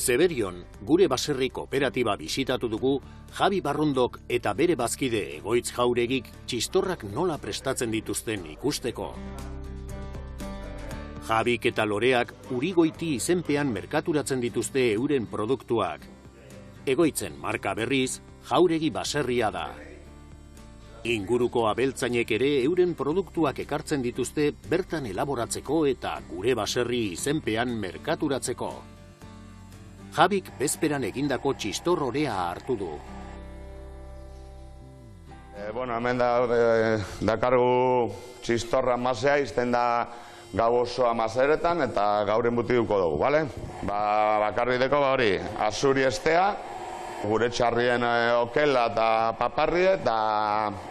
Zeberion, gure baserri kooperatiba bisitatu dugu, Javi Barrundok eta bere bazkide Egoitz Jauregik txistorrak nola prestatzen dituzten ikusteko. Javik eta Loreak Urigoiti izenpean merkaturatzen dituzte euren produktuak. Egoitzen marka berriz, Jauregi baserria da. Inguruko abeltzainek ere euren produktuak ekartzen dituzte bertan elaboratzeko eta gure baserri izenpean merkaturatzeko. Javik bezperan egindako txistor orea hartu du. Hemen dakargu txistorra masea, izten da gau osoa maseretan eta gaur embutiduko dugu, bale? Bakarrideko hori, azuri estea, gure txarrien okela eta paparrie eta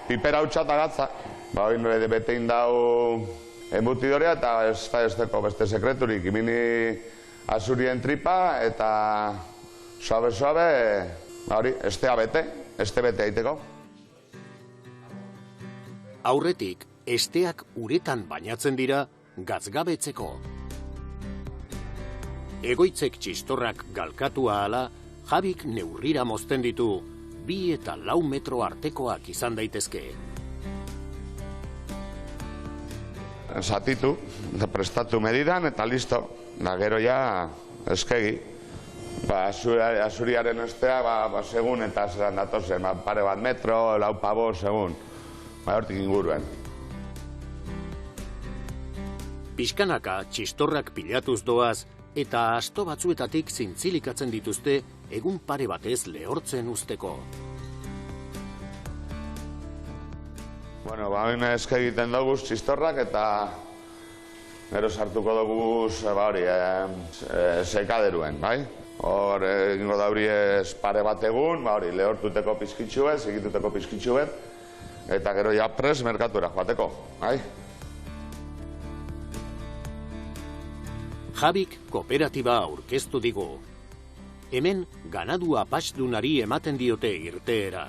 pipera hutsa eta gatza. Hori nire betein dau embutidorea eta ez deko beste sekreturik, imini azurien tripa eta suabe, hori, estea bete, aiteko. Aurretik, esteak uretan bainatzen dira gatzgabetzeko. Egoitzek txistorrak galkatua ahala, Javik neurrira mozten ditu, 2 eta 4 metro artekoak izan daitezke. Zatitu, prestatu medidan eta listo. Gero ja eskegi. Azuriaren estea, segun eta zeran datozen, pare bat metro, 4 pabo, segun. Hortik inguruen. Pixkanaka txistorrak pilatuz doaz eta asto batzuetatik zintzilikatzen dituzte egun pare batez lehortzen usteko. Baina eskegiten dugu txistorrak eta gero sartuko dugu sekaderuen, bai? Hor egingo dauri pare bat egun, lehortuteko pizkitxuet, segituteko pizkitxuet, eta gero ja pres merkatura joateko, bai? Javik kooperatiba aurkeztu digu. Hemen ganadua pasdunari ematen diote irteera.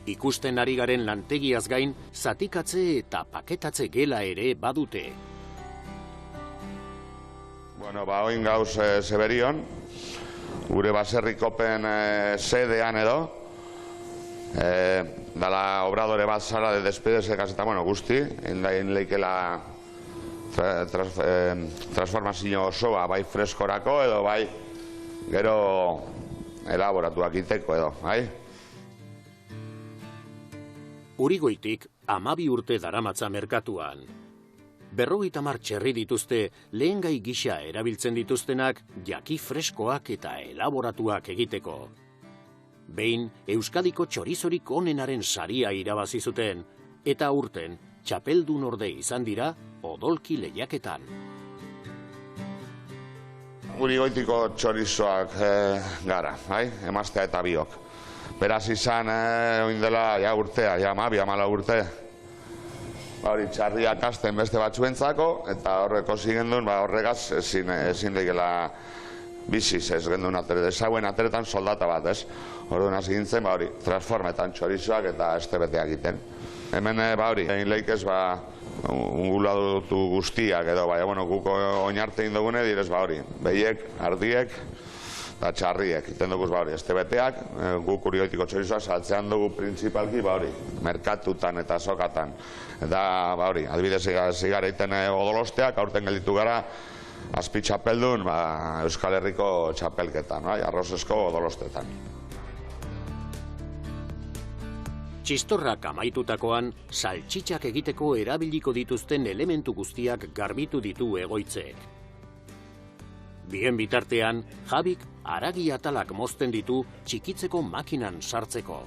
Ikusten ari garen lantegiaz gain, zatikatze eta paketatze gela ere badute. Oin gauz Zeberion, gure baserrikopen sedean edo, dala obradore bat zara de despedezekaz eta guzti, egin leikela transformazio osoa, bai freskorako edo bai gero elaboratuak iteko edo, bai? Urigoitik 12 urte daramatza merkatuan. 50 txerri dituzte lehengai gisa erabiltzen dituztenak jaki freskoak eta elaboratuak egiteko. Behin Euskadiko txorizorik onenaren saria irabazi zuten eta aurten txapeldun orde izan dira odolki lehiaketan. Urigoitiko txorizoak gara, emaztea eta biok. Beraz izan, oindela, urtea, 12 urte. Txarriak hasten beste batzuentzako, eta horreko zigendun, horregaz ezin legela biziz, ez gendun desauen ateretan soldata bat, ez? Orduan hasi gintzen, transformetan txorizoak eta estebeteak egiten. Hemen, egin leikez, ungulatu guztiak edo, guk oinarte indugune direz, behiek, ardiek, eta txarriek, iten dugu estebeteak, guk Urigoitiko txorizoak saltzean dugu printzipalki, merkatutan eta sokatan. Eta, adibidez zigara iten odolosteak, aurten gelditu gara, azpi txapeldun, Euskal Herriko txapelketan, arrozesko odolostetan. Txistorrak amaitutakoan, saltxitxak egiteko erabiliko dituzten elementu guztiak garbitu ditu Egoitzek. Bien bitartean, Javik haragi atalak mozten ditu txikitzeko makinan sartzeko.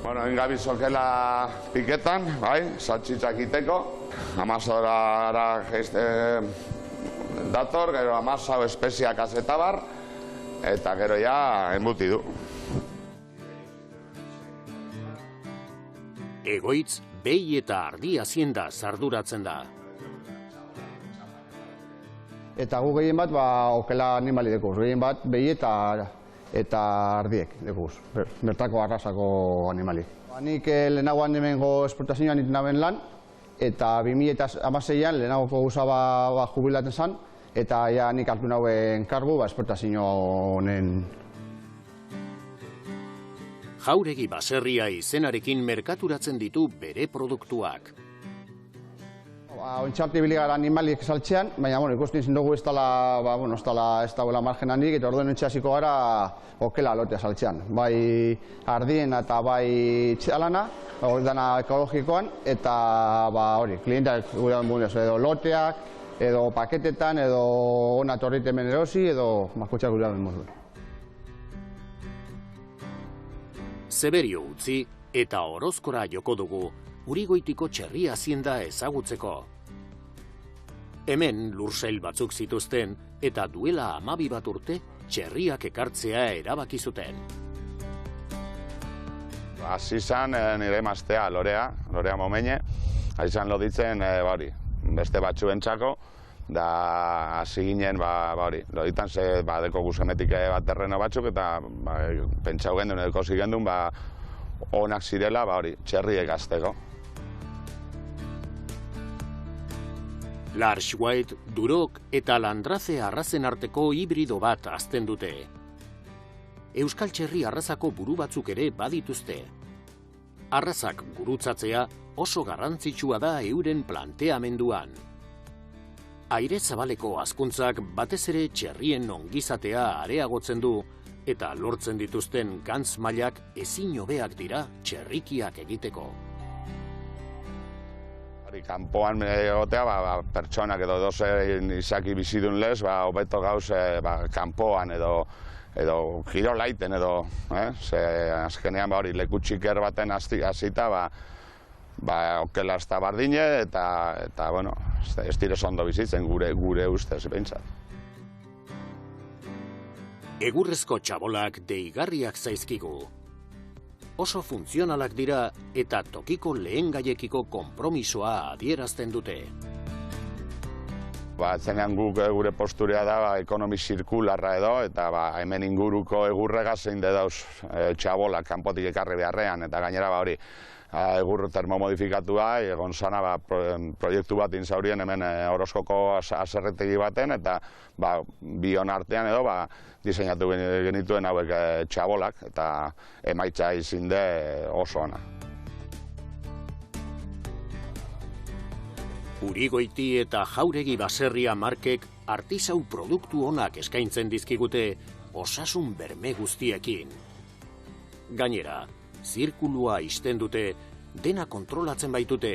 Ingabizokela piketan, saltxitzak iteko, amazadora dator, gero amazau espeziak azetabar, eta gero ja enbuti du. Egoitz, behi eta ardi hazienda zarduratzen da. Eta gu gehien bat, okela animali dekuz, gehien bat behi eta ardiek dekuz, bertako arrasako animali. Nik lehenagoan hemengo esportazioan iten naben lan, eta 2016an lehenagoko gauza jubilatzen zan, eta ja nik hartu nauen kargu esportazio honen. Jauregi baserria izenarekin merkaturatzen ditu bere produktuak. Ontxarte biligara animaliek saltzean, baina ikusten izan dugu ez dagoela margen handik, eta orduen hasiko gara okela lotea saltzean. Bai ardien eta bai txalana, hori dana ekologikoan, eta klientak gure edo loteak, edo paketetan, edo ona torrit hemen erosi, edo maskotxak gure moduen. Zeberio utzi eta Orozkora joko dugu, Urigoitiko txerri hazienda ezagutzeko. Hemen lursail batzuk zituzten eta duela 12 bat urte txerriak ekartzea erabaki zuten. Hasi izan nire emaztea, Lorea Momenye, hasi izan loditzen beste batzuentzako, da hasi ginen, loditan ze deko guzenetik bat terreno batzuk, eta pentsau gendun, edo kosi gendun, onak zirela, txerriek azteko. Large White, Durok eta Landrace arrazen arteko hibrido bat hazten dute. Euskal txerri arrazako buru batzuk ere badituzte. Arrazak gurutzatzea oso garrantzitsua da euren planteamenduan. Aire zabaleko hazkuntzak batez ere txerrien ongizatea areagotzen du eta lortzen dituzten gantz mailak ezin hobeak dira txerrikiak egiteko. Kanpoan egotea, pertsonak edo dozein izaki bizidun lez, hobeto gauz kanpoan edo giro laiten edo, azkenean leku txiker baten hasita, okela ez da bardine, eta ez direz ondo bizitzen gure ustez, behintzat. Egurrezko txabolak deigarriak zaizkigu. Oso funtzionalak dira eta tokiko lehengaiekiko konpromisoa adierazten dute. Zenean gure posturea da ekonomi zirkularra edo, eta hemen inguruko egurrega zein dauz txabolak kanpotik ekarri beharrean, eta gainera egur termomodifikatua, egon zana proiektu bat inzaurien hemen Orozkoko aserretegi baten, eta bion artean edo diseinatu genituen hauek txabolak, eta emaitza izin oso ona. Urigoiti eta Jauregi baserria markek artisau produktu onak eskaintzen dizkigute osasun berme guztiekin. Gainera, zirkulua ixten dute, dena kontrolatzen baitute,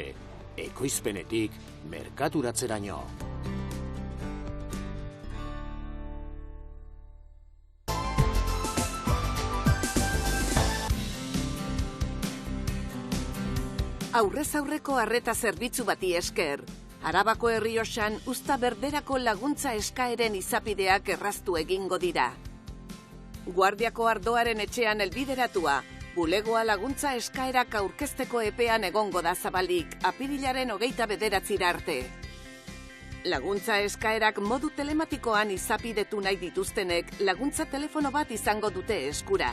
ekoizpenetik merkaturatzeraino. Aurrez aurreko arreta zerbitzu bati esker, Arabako Errioxan uzta berderako laguntza eskaeren izapideak erraztu egingo dira. Guardiako Ardoaren etxean helbideratua, bulegoa laguntza eskaerak aurkezteko epean egongo da zabalik, apirilaren 29 arte. Laguntza eskaerak modu telematikoan izapidetu nahi dituztenek laguntza telefono bat izango dute eskura.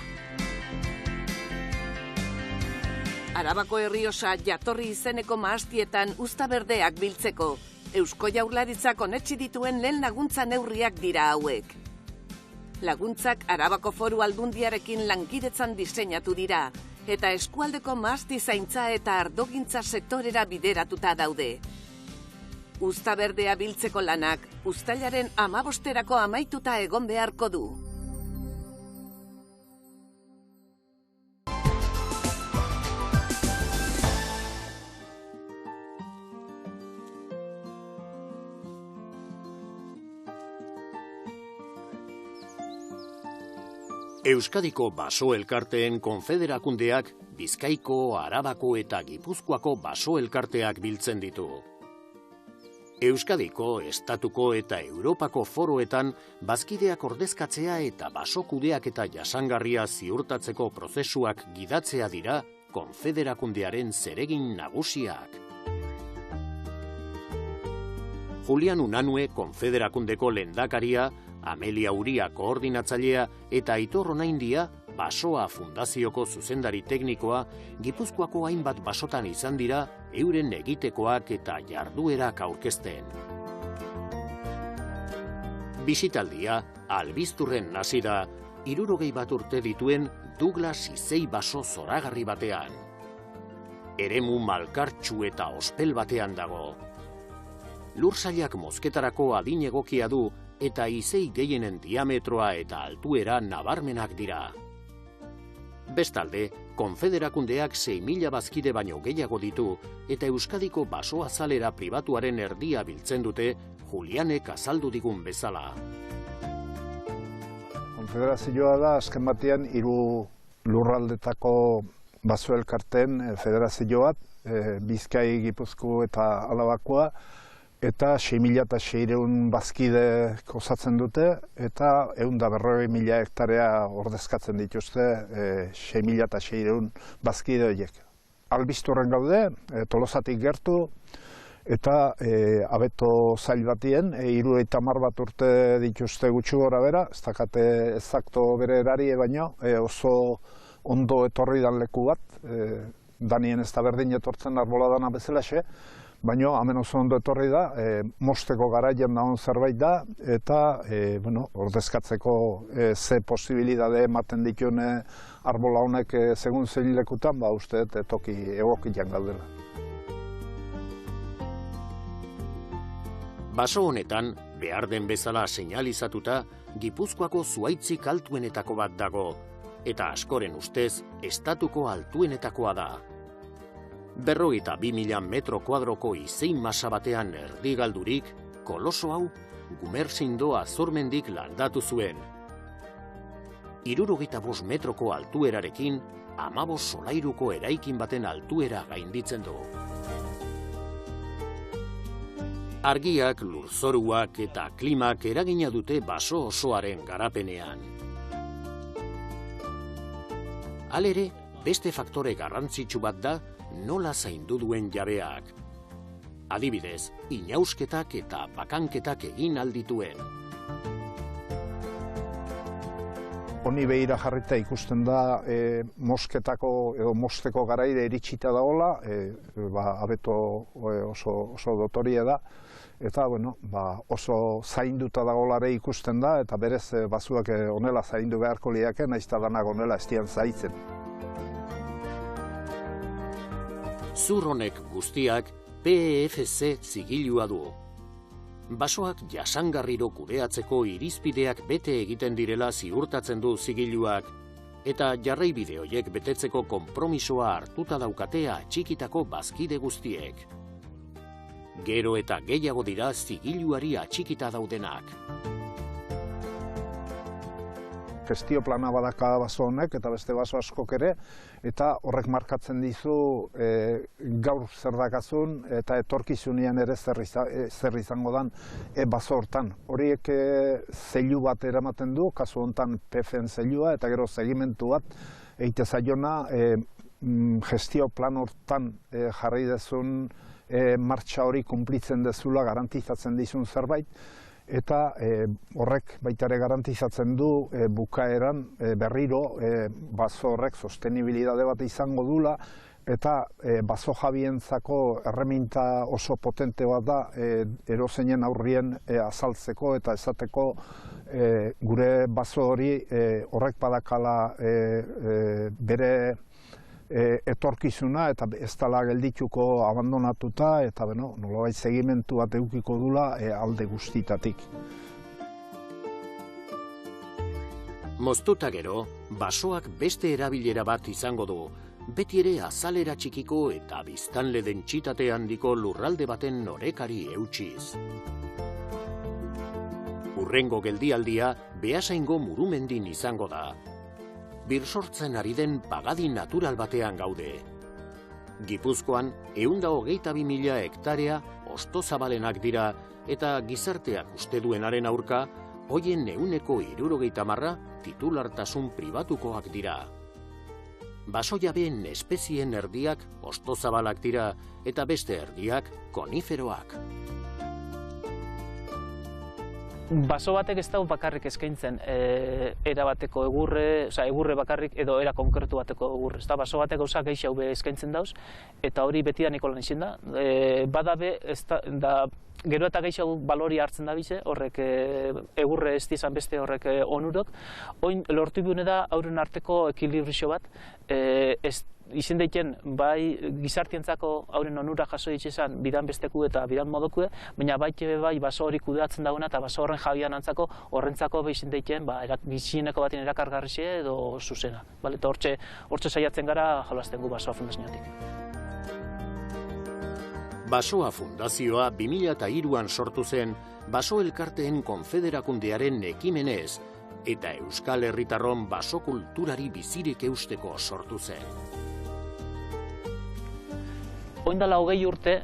Arabako Errioxa jatorri izeneko mahastietan uzta berdeak biltzeko, Eusko Jaurlaritzak onetsi dituen lehen laguntza neurriak dira hauek. Laguntzak Arabako Foru Aldundiarekin lankidetzan diseinatu dira, eta eskualdeko mahasti zaintza eta ardogintza sektorera bideratuta daude. Uzta berdea biltzeko lanak, uztailaren 15erako amaituta egon beharko du. Euskadiko baso elkarteen konfederakundeak Bizkaiko, Arabako eta Gipuzkoako baso elkarteak biltzen ditu. Euskadiko, Estatuko eta Europako foroetan bazkideak ordezkatzea eta baso kudeak eta jasangarria ziurtatzeko prozesuak gidatzea dira konfederakundearen zeregin nagusiak. Julian Unanue konfederakundeko lehendakaria, Amelia Uria koordinatzailea eta Aitor Onaindia, Basoa Fundazioko zuzendari teknikoa, Gipuzkoako hainbat basotan izan dira euren egitekoak eta jarduerak aurkezten. Bisitaldia albizturren hasi da 61 urte dituen Douglas izei baso zoragarri batean. Eremu malkartsu eta ospel batean dago. Lursailak mozketarako adin egokia du eta izei gehienen diametroa eta altuera nabarmenak dira. Bestalde, konfederakundeak 6.000 bazkide baino gehiago ditu eta Euskadiko basoazalera pribatuaren erdia biltzen dute Julianek azaldu digun bezala. Konfederazioa da azken batean 3 lurraldetako baso elkarteen federazio bat, Bizkai, Gipuzkoa eta Arabakoa, eta 6.600 bazkide osatzen dute, eta 140.000 hektarea ordezkatzen dituzte 6.600 bazkide horiek. Albizturren gaude, Tolosatik gertu, eta abeto zail batien, 70 bat urte dituzte gutxi gora bera, ez dakate ezakto bere erarie baino, oso ondo etorri dan leku bat, danien ez da berdin etortzen arboladana bezalaxe, baina hemen oso ondo etorri da, mosteko garaian dagoen zerbait da, eta ordezkatzeko ze posibilidade ematen dituen arbola honek segun zein lekutan, uste toki egokian gaudela. Baso honetan, behar den bezala seinalizatuta, Gipuzkoako zuaitzik altuenetako bat dago, eta askoren ustez, estatuko altuenetakoa da. 52.000 metro kuadroko izein masa batean erdi galdurik, koloso hau Gumersindo Azurmendik landatu zuen. 65 metroko altuerarekin, 15 solairuko eraikin baten altuera gainditzen du. Argiak, lurzoruak eta klimak eragina dute baso osoaren garapenean. Halere, beste faktore garrantzitsu bat da nola zaindu duen jabeak. Adibidez, inausketak eta bakanketak egin aldituen. Honi behira jarrita ikusten da mosketako edo mosteko garaire iritsita dagoela, abeto oso dotoria da, eta oso zainduta dagoelare ikusten da, eta berez bazuak honela zaindu beharko liake, nahiz eta danak honela ez dian zaitzen. Zur honek guztiak PEFC zigilua du. Basoak jasangarriro kudeatzeko irizpideak bete egiten direla ziurtatzen du zigiluak, eta jarraibide horiek betetzeko konpromisoa hartuta daukatea atxikitako bazkide guztiek. Gero eta gehiago dira zigiluari atxikita daudenak. Gestio plana badaka baso honek eta beste baso askok ere, eta horrek markatzen dizu gaur zer dakazun eta etorkizunean ere zer izango dan baso hortan. Horiek zeilu bat eramaten du, kasu honetan PFN zeilua, eta gero segimentu bat eite zaiona gestio plan hortan jarri dezun martxa hori kumplitzen dezula garantizatzen dizun zerbait, eta horrek baita ere garantizatzen du bukaeran berriro baso horrek sostenibilitate bat izango dula, eta baso jabientzako erreminta oso potente bat da erozeinen aurrien azaltzeko eta esateko gure baso hori horrek badakala bere etorkizuna eta ez dela geldituko abandonatuta eta nolabait segimentu bat edukiko dula alde guztitatik. Moztuta gero, basoak beste erabilera bat izango du, beti ere azalera txikiko eta biztanle dentsitate handiko lurralde baten norekari eutsiz. Hurrengo geldialdia Beasaingo Murumendin izango da. Birsortzen ari den pagadi natural batean gaude. Gipuzkoan 122.000 hektarea ostozabalenak dira eta gizarteak uste duenaren aurka, hoien 70% titulartasun pribatukoak dira. Basojabeen espezien erdiak ostozabalak dira eta beste erdiak koniferoak. Baso batek ez dago bakarrik eskaintzen era bateko egurre bakarrik edo era konkretu bateko egurre. Baso batek gauza gehiago eskaintzen dauz, eta hori beti da nikolan izin da. Badabe, gero eta gehiago balori hartzen da bize, horrek egurre ez dizan beste horrek onurok. Oin lortu bune da hauren arteko ekilibrizio bat, izin daiken bai gizartientzako hauren onura jaso ditxezan bidan besteku eta bidan modoku, baina bai baso hori kudeatzen dagoena eta baso horren jabian antzako horrentzako izin daiken bizieneko baten erakargarrixe edo zuzena. Eta hortxe saiatzen gara jolazten gu Basoa Fundazioatik. Basoa Fundazioa 2003an sortu zen Baso Elkarteen Konfederakundearen ekimenez eta Euskal Herritarron baso kulturari bizirik eusteko sortu zen. Oindala 20 urte,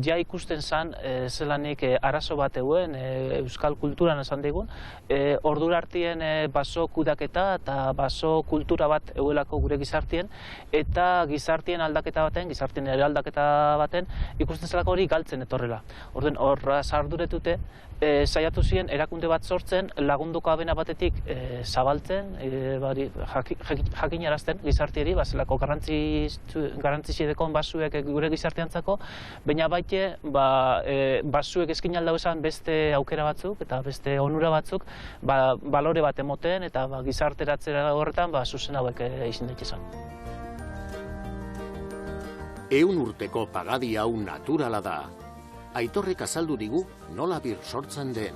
ja ikusten zen zelanik arazo bat eguen, euskal kulturan esan digun, ordura artien baso kudaketa eta baso kultura bat eguelako gure gizartien, eta gizartien aldaketa baten, gizartien ere aldaketa baten, ikusten zelako hori galtzen etorrela. Horra sarduretute, saiatu ziren erakunde bat sortzen, lagunduko abena batetik zabaltzen, jakinarazten gizartieri, zelako garrantzizidekon basuek gure gizarteantzako, baina baite basuek eskin aldau esan beste aukera batzuk eta beste onura batzuk balore bat emoten eta gizarteratzera horretan zuzen hauek izin daitezan. 100 urteko pagadi hau naturala da. Aitorrek azaldu digu nola bir sortzen den.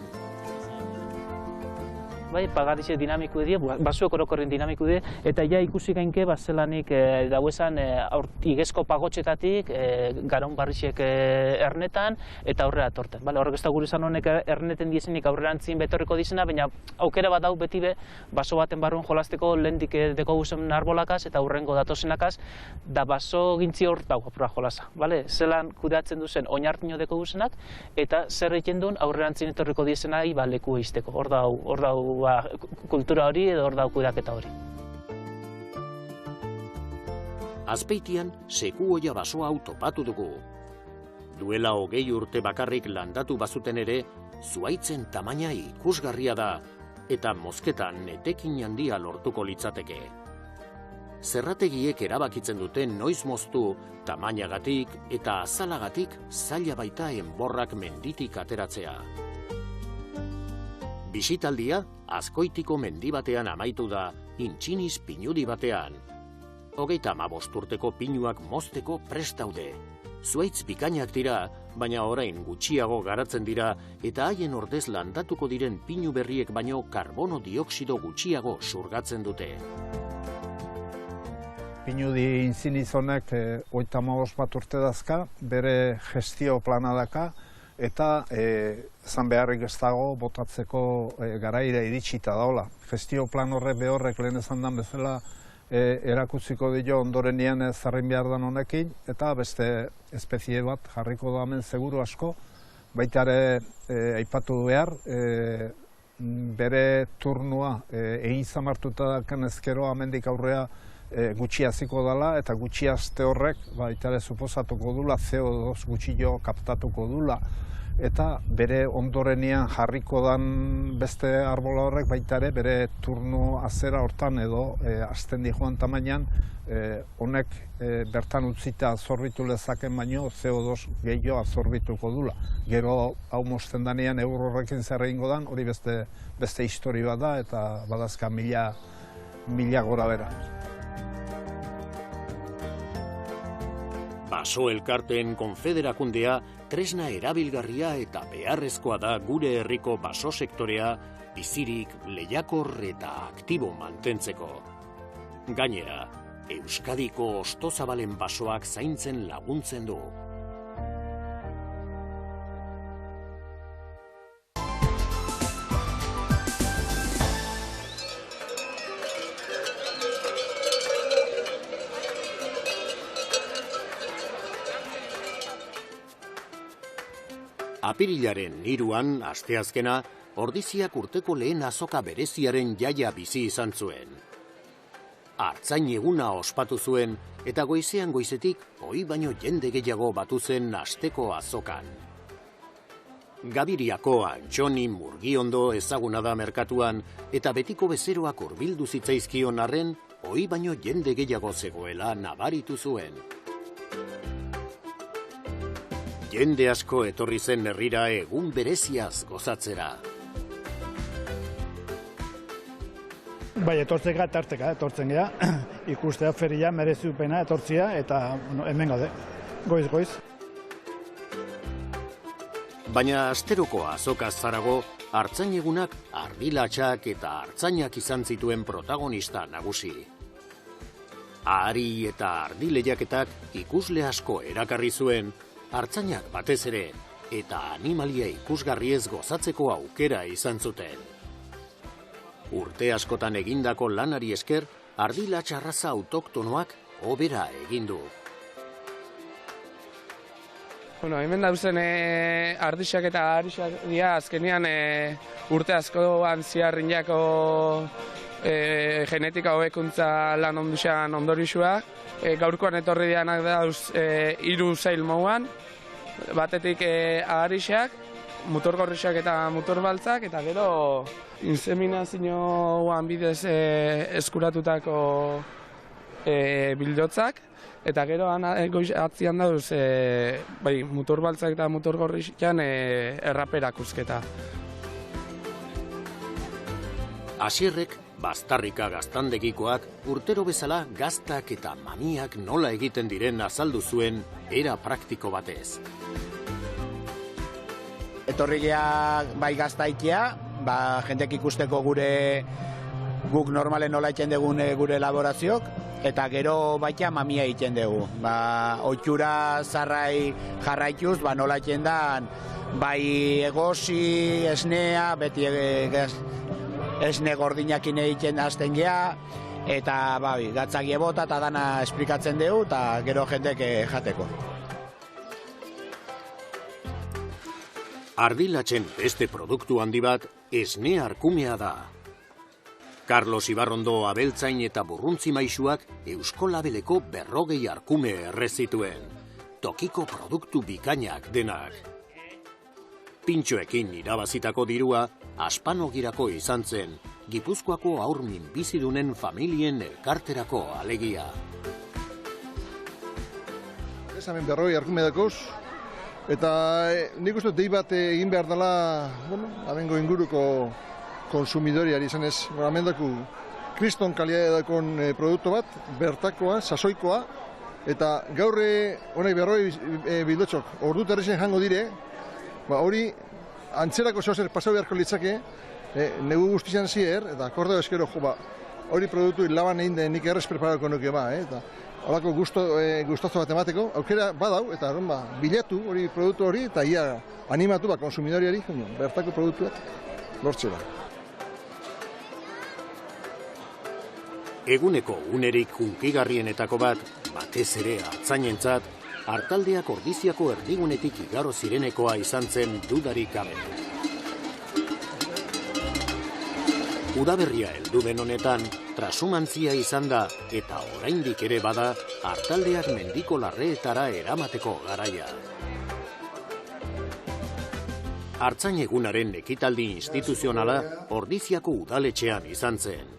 Pagadize dinamiku die, basuek orokorren dinamiku die, eta ja ikusi gainke zelanik dauezan igezko pagotxetatik garon barrixek ernetan eta aurrera atorten. Horrek ez da gure izan honek erneten diezenik aurrerantzin betorriko dizena, baina aukera bat dau beti be, baso baten barruan jolazteko lehendik deko guzen arbolakaz eta aurrengo datozenakaz, da baso gintzi hor dau apura jolaza. Zelan kudeatzen duzen oinartino deko guzenak, eta zer egiten duen aurrerantzin etorriko diezenai leku eizteko. Hor dau kultura hori edo hor dau kudeaketa hori. Azpeitian Sekuoia basoa hau topatu dugu. Duela 20 urte bakarrik landatu bazuten ere, zuhaitzen tamaina ikusgarria da eta mozketan etekin handia lortuko litzateke. Zerrategiek erabakitzen duten noiz moztu, tamainagatik eta azalagatik zaila baita enborrak menditik ateratzea. Bisitaldia Azkoitiko mendi batean amaitu da, Intxiniz pinudi batean. 35 urteko pinuak mozteko prest daude. Zuhaitz bikainak dira, baina orain gutxiago garatzen dira eta haien ordez landatuko diren pinu berriek baino karbono dioksido gutxiago surgatzen dute. Pinudi Intxiniz honek 35 bat urte dazka, bere gestio plana daka, eta zan beharrik ez dago botatzeko garaira iritsita daola. Gestio plan horrek behorrek lehen esan dan bezala erakutziko dio ondorenian zarrin behar dan honekin, eta beste espezie bat jarriko da hemen seguru asko, baita ere aipatu behar, bere turnua egin zamartuta daken ezkero amendik aurrea gutxi hasiko dela, eta gutxi haste horrek baita ere suposatuko dula, CO2 gutxillo kaptatuko dula, eta bere ondorenian jarriko dan beste arbola horrek baita ere bere turno azera hortan edo hasten di joan tamainan honek bertan utzita azorbitu lezaken baino CO2 gehiago azorbituko dula. Gero hau mozten danean eur horrekin zer egingo dan, hori beste histori bat da eta badazka mila gora bera. Baso Elkarteen Konfederakundea tresna erabilgarria eta beharrezkoa da gure herriko baso sektorea bizirik, lehiakor eta aktibo mantentzeko. Gainera, Euskadiko hostozabalen basoak zaintzen laguntzen du. Apirilaren 3an, asteazkena, Ordiziak urteko lehen azoka bereziaren jaia bizi izan zuen. Artzain eguna ospatu zuen eta goizean goizetik ohi baino jende gehiago batu zen asteko azokan. Gabiriako Antxoni Murgiondo ezaguna da merkatuan eta betiko bezeroak hurbildu zitzaizkion arren, ohi baino jende gehiago zegoela nabaritu zuen. Jende asko etorri zen herrira egun bereziaz gozatzera. Bai, etortzeka tarteka, etortzen gea, ikustea feria merezupena etortzia eta hemen gaude, goiz. Baina asteroko azokaz zarago, artzainegunak ardilatxak eta artzainak izan zituen protagonista nagusi. Ahari eta ardilehiaketak ikusle asko erakarri zuen, artzainak batez ere, eta animalia ikusgarriez gozatzeko aukera izan zuten. Urte askotan egindako lanari esker, ardilatx arraza autoktonoak hobera egin du. Hemen dauzen ardixak eta arixak dira azkenean urte askoan ziarrinako genetika hobekuntza lan onduxan ondorixua. Gaurkoan etorri dianak dauz 3 sail moduan, batetik arixak, motorgorrixak eta motorbaltzak, eta gero inseminazioan bidez eskuratutako bildotzak. Eta gero atzian dauz motorbaltzak eta motorgorrixan erraperak uzketa. Asierrek, baztarrika gaztandegikoak, urtero bezala gaztak eta mamiak nola egiten diren azaldu zuen era praktiko batez. Etorriak bai gaztaikia, jendek ikusteko guk normalen nola egiten dugun gure elaborazioak, eta gero baita mamia egiten dugu. Oitxura zarrai jarraituz, nola egiten da, bai egosi, esnea, beti esne gordinakin egiten hasten gea, eta gatzagie bota eta dana esplikatzen dugu, eta gero jendek jateko. Ardilatxen beste produktu handi bat, esne arkumea da. Carlos Ibarrondo abeltzain eta burruntzi maisuak Eusko Labeleko 40 arkume errezituen. Tokiko produktu bikainak denak. Pintxoekin irabazitako dirua aspanogirako izan zen, Gipuzkoako haur minbizidunen familien elkarterako alegia. Hemen 40 arkume dakoz, eta nik uste dei bat egin behar dela, amengo inguruko konsumidoriari izan ez, amendaku kriston kalidade dakon produktu bat, bertakoa, sasoikoa, eta gaurre honai 40 bildotxok ordu terrezen jango dire, hori antzerako zozer pasau beharko litzake, negu guztizan zier, eta akordeo eskero hori produktu laban egin den nik errez preparatuko nuke eta holako gustazo bat emateko, aukera badau, eta bilatu hori produktu hori, eta ia animatu konsumidoriari, bertako produktuak lortzera. Eguneko unerik hunkigarrienetako bat, batez ere artzainentzat, artaldeak Ordiziako erdigunetik igaro zirenekoa izan zen dudarik gabe. Udaberria heldu den honetan, trasumantzia izan da, eta oraindik ere bada, artaldeak mendiko larreetara eramateko garaia. Artzain egunaren ekitaldi instituzionala Ordiziako udaletxean izan zen.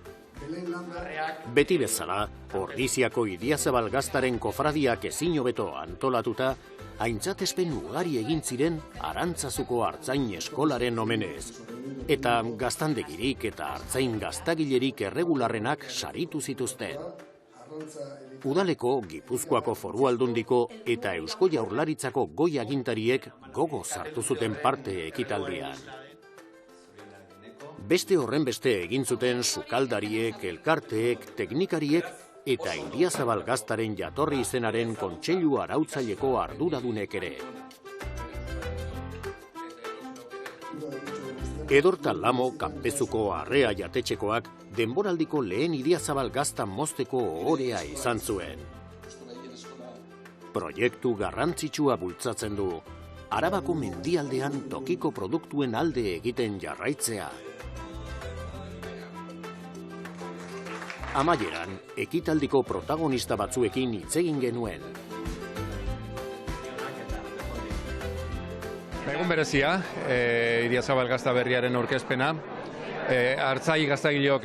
Beti bezala, Ordiziako Idiazabal gaztaren kofradiak ezin hobeto antolatuta, aintzatespen ugari egin ziren Arantzazuko artzain eskolaren omenez. Eta gaztandegirik eta artzain gaztagilerik erregularrenak saritu zituzten. Udaleko, Gipuzkoako Foru Aldundiko eta Eusko Jaurlaritzako goi agintariek gogo sartu zuten parte ekitaldian. Beste horren beste egin zuten sukaldariek, elkarteek, teknikariek eta Idiazabal gaztaren jatorri izenaren kontseilu arautzaileko arduradunek ere. Edorta Lamo Kanpezuko Arrea jatetxekoak denboraldiko lehen Idiazabal gazta mozteko ohorea izan zuen. Proiektu garrantzitsua bultzatzen du, Arabako mendialdean tokiko produktuen alde egiten jarraitzea. Amaieran, ekitaldiko protagonista batzuekin hitz egin genuen. Egun berezia, Idiazabal gazta berriaren aurkezpena. Artzai gaztagileok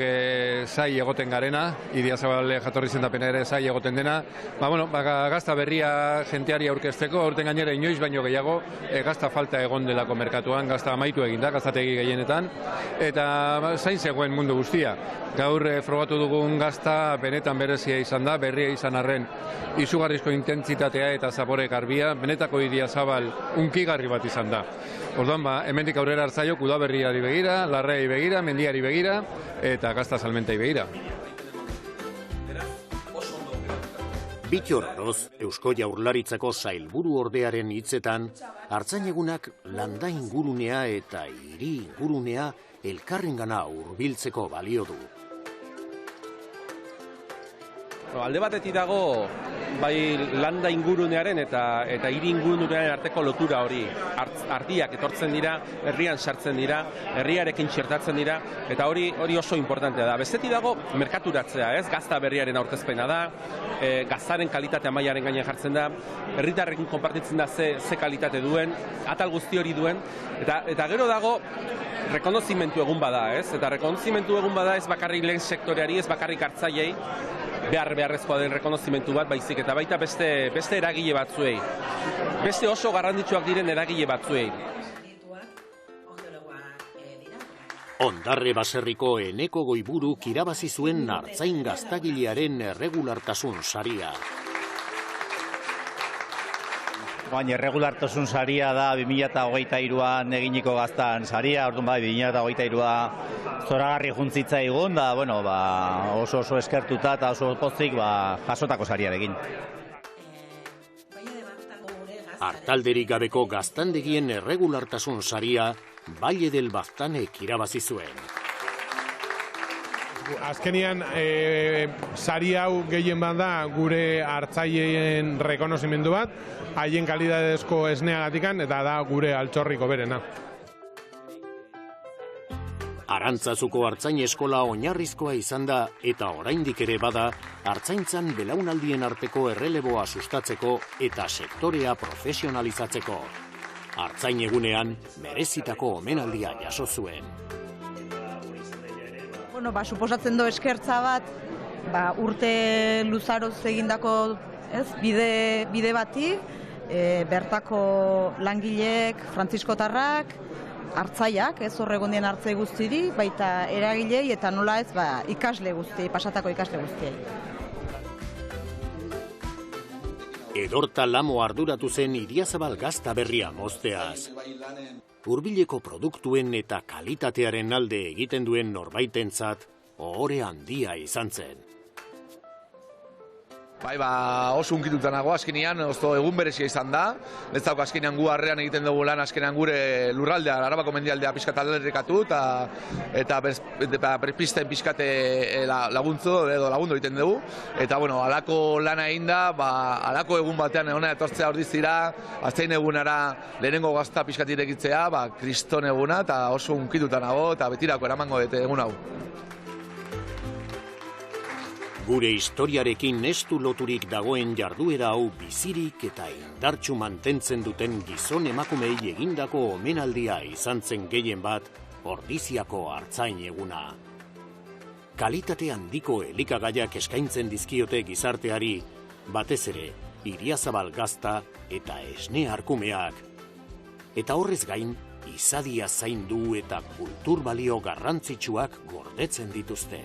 zai egoten garena, Idiazabal jatorri zendapena ere zai egoten dena. Gazta berria jenteari aurkezteko, aurten gainera inoiz baino gehiago, gazta falta egon delako merkatuan, gazta amaitu eginda, gaztategi gehienetan, eta zain zegoen mundu guztia. Gaur frogatu dugun gazta benetan berezia izan da, berria izan arren izugarrizko intentsitatea eta zapore garbia, benetako Idiazabal unkigarri bat izan da. Orduan, hemendik aurrera Artzaiok udaberriari begira, larreei begira, mendiari begira eta gazta salmentai begira. Bittor Aroz, Eusko Jaurlaritzako sailburu ordearen hitzetan, artzainegunak landa ingurunea eta hiri ingurunea elkarrengana hurbiltzeko balio du. Alde batetik dago bai landa ingurunearen eta hiri ingurunearen arteko lotura hori. Ardiak etortzen dira, herrian sartzen dira, herriarekin txertatzen dira, eta hori oso importantea da. Bestetik dago merkaturatzea, ez? Gazta berriaren aurkezpena da, gaztaren kalitate mailaren gainean jartzen da, herritarrekin konpartitzen da ze kalitate duen, atal guzti hori duen, eta gero dago rekonozimentu egun bada, ez? Eta rekonozimentu egun bada ez bakarrik lehen sektoreari, ez bakarrik hartzaileei, beharrezkoa den rekonozimentu bat baizik, eta baita beste eragile batzuei. Beste oso garrantzitsuak diren eragile batzuei. Ondarre baserriko Eneko Goiburuk irabazi zuen artzain gaztagilearen erregulartasun saria. Erregulartasun saria da 2023an eginiko gaztan saria, orduan 2023a zoragarri juntzitza egon da, oso eskertuta eta oso pozik jasotako sariarekin. Artalderik gabeko gaztandegien erregulartasun saria Valle del Baztanek irabazi zuen. Azkenian, sari hau gehien bat da gure hartzaileen rekonozimendu bat, haien kalidadezko esneagatikan eta da gure altxorriko berena. Arantzazuko artzain eskola oinarrizkoa izan da eta oraindik ere bada artzaintzan belaunaldien arteko erreleboa sustatzeko eta sektorea profesionalizatzeko. Artzain egunean merezitako omenaldia jaso zuen. Suposatzen du eskertza bat, urte luzaroz egindako bide bati, bertako langileek, frantziskotarrak, hartzaiak, horregondien hartzai guztiri, baita eragilei eta nola ez ikasle guzti, pasatako ikasle guztiei. Edorta Lamo arduratu zen Idiazabal gazta berria mozteaz. Hurbileko produktuen eta kalitatearen alde egiten duen norbaitentzat ohore handia izan zen. Oso unkituta nago azkenean, egun berezia izan da. Netzako azkenean gu harrean egiten dugu lan azkenean gure lurraldea, Arabako mendialdea pixkat alderrekatu eta berpisten pixkate lagundu egiten dugu. Eta, alako lana egin da, alako egun batean hona etortzea ordizira, aztein egunara lehenengo gazta pixkat irekitzea, kriston eguna, eta oso unkituta nago, eta betirako eramango dute egun hau. Gure historiarekin estu loturik dagoen jarduera hau bizirik eta indartsu mantentzen duten gizon emakumei egindako omenaldia izan zen gehien bat Ordiziako artzain eguna. Kalitate handiko elikagaiak eskaintzen dizkiote gizarteari, batez ere Idiazabal gazta eta esne arkumeak. Eta horrez gain, izadia zaindu eta kultur balio garrantzitsuak gordetzen dituzte.